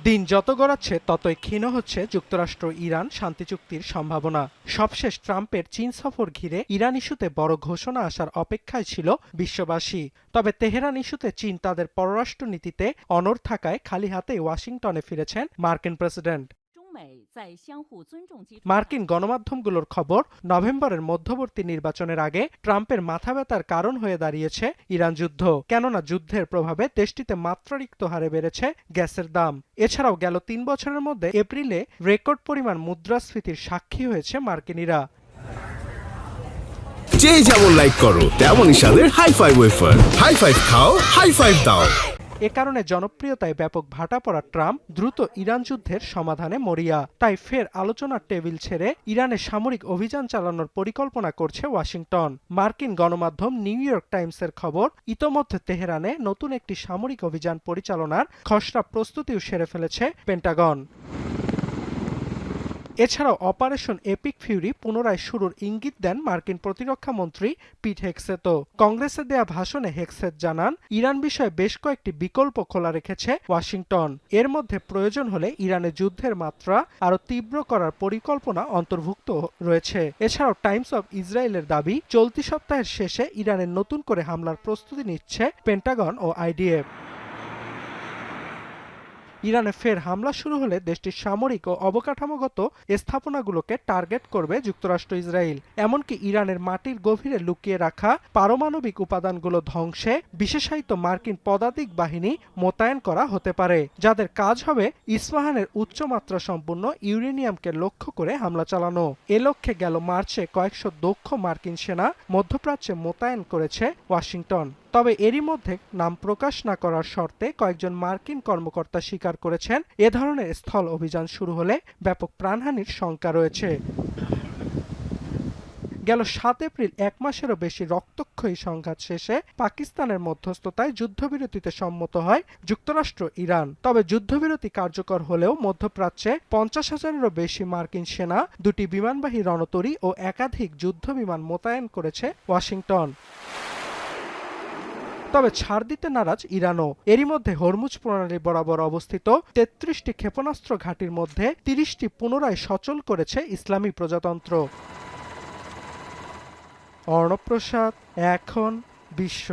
দিন যত গড়াচ্ছে ততই ক্ষীণ হচ্ছে যুক্তরাষ্ট্র ইরান শান্তি চুক্তির সম্ভাবনা। সবশেষ ট্রাম্পের চীন সফর ঘিরে ইরান ইস্যুতে বড় ঘোষণা আসার অপেক্ষায় ছিল বিশ্ববাসী। তবে তেহরান ইস্যুতে চীন তাদের পররাষ্ট্র নীতিতে অনড় থাকায় খালি হাতে ওয়াশিংটনে ফিরেছেন মার্কিন প্রেসিডেন্ট। মার্কিন গণমাধ্যমগুলোর খবর, নভেম্বরের মধ্যবর্তী নির্বাচনের আগে ট্রাম্পের মাথাব্যথার কারণ হয়ে দাঁড়িয়েছে ইরান যুদ্ধ। কেননা যুদ্ধের প্রভাবে দেশটিতে মাত্রাতিরিক্ত হারে বেড়েছে গ্যাসের দাম। এছাড়াও গেল ৩ বছরের মধ্যে এপ্রিলে রেকর্ড পরিমাণ মুদ্রাস্ফীতির সাক্ষী হয়েছে মার্কিনিরা। যে যেমন লাইক করো তেমনই স্বাদের high five wafer. High five খাও, হাই ফাইভ দাও। এ কারণে জনপ্রিয়তায় ব্যাপক ভাটা পড়া ট্রাম্প দ্রুত ইরান যুদ্ধের সমাধানে মরিয়া। তাই ফের আলোচনার টেবিল ছেড়ে ইরানে সামরিক অভিযান চালানোর পরিকল্পনা করছে ওয়াশিংটন। মার্কিন গণমাধ্যম নিউ ইয়র্ক টাইমসের খবর, ইতোমধ্যে তেহরানে নতুন একটি সামরিক অভিযান পরিচালনার খসড়া প্রস্তুতিও সেরে ফেলেছে পেন্টাগন। এছাড়াও অপারেশন এপিক ফিউরি পুনরায় শুরুর ইঙ্গিত দেন মার্কিন প্রতিরক্ষা মন্ত্রী পিট হেগসেথও। কংগ্রেসে দেয়া ভাষণে হেগসেথ জানান, ইরান বিষয়ে বেশ কয়েকটি বিকল্প খোলা রেখেছে ওয়াশিংটন। এর মধ্যে প্রয়োজন হলে ইরানে যুদ্ধের মাত্রা আরও তীব্র করার পরিকল্পনা অন্তর্ভুক্ত রয়েছে। এছাড়াও টাইমস অব ইসরায়েলের দাবি, চলতি সপ্তাহের শেষে ইরানে নতুন করে হামলার প্রস্তুতি নিচ্ছে পেন্টাগন ও আইডিএফ। ইরানে ফের হামলা শুরু হলে দেশটির সামরিক ও অবকাঠামোগত স্থাপনাগুলোকে টার্গেট করবে যুক্তরাষ্ট্র ইসরায়েল। এমনকি ইরানের মাটির গভীরে লুকিয়ে রাখা পারমাণবিক উপাদানগুলো ধ্বংসে বিশেষায়িত মার্কিন পদাতিক বাহিনী মোতায়েন করা হতে পারে, যাদের কাজ হবে ইস্পাহানের উচ্চমাত্রা সম্পন্ন ইউরেনিয়ামকে লক্ষ্য করে হামলা চালানো। এ লক্ষ্যে গেল মার্চে কয়েকশো দক্ষ মার্কিন সেনা মধ্যপ্রাচ্যে মোতায়েন করেছে ওয়াশিংটন। তবে এরই মধ্যে নাম প্রকাশ না করার শর্তে কয়েকজন মার্কিন কর্মকর্তা স্বীকার করেছেন, এ ধরনের স্থল অভিযান শুরু হলে ব্যাপক প্রাণহানির শঙ্কা রয়েছে। গেল ৭ এপ্রিল ১ মাসেরও বেশি রক্তক্ষয়ী সংঘাত শেষে পাকিস্তানের মধ্যস্থতায় যুদ্ধবিরতিতে সম্মত হয় যুক্তরাষ্ট্র ইরান। তবে যুদ্ধবিরতি কার্যকর হলেও মধ্যপ্রাচ্যে ৫০,০০০-এরও বেশি মার্কিন সেনা, ২টি বিমানবাহী রণতরী ও একাধিক যুদ্ধবিমান মোতায়েন করেছে ওয়াশিংটন। তবে ছাড় দিতে নারাজ ইরানও। এরই মধ্যে হরমুজ প্রণালী বরাবর অবস্থিত ৩৩টি ক্ষেপণাস্ত্র ঘাঁটির মধ্যে ৩০টি পুনরায় সচল করেছে ইসলামী প্রজাতন্ত্র। অর্ণব প্রসাদ, এখন বিশ্ব।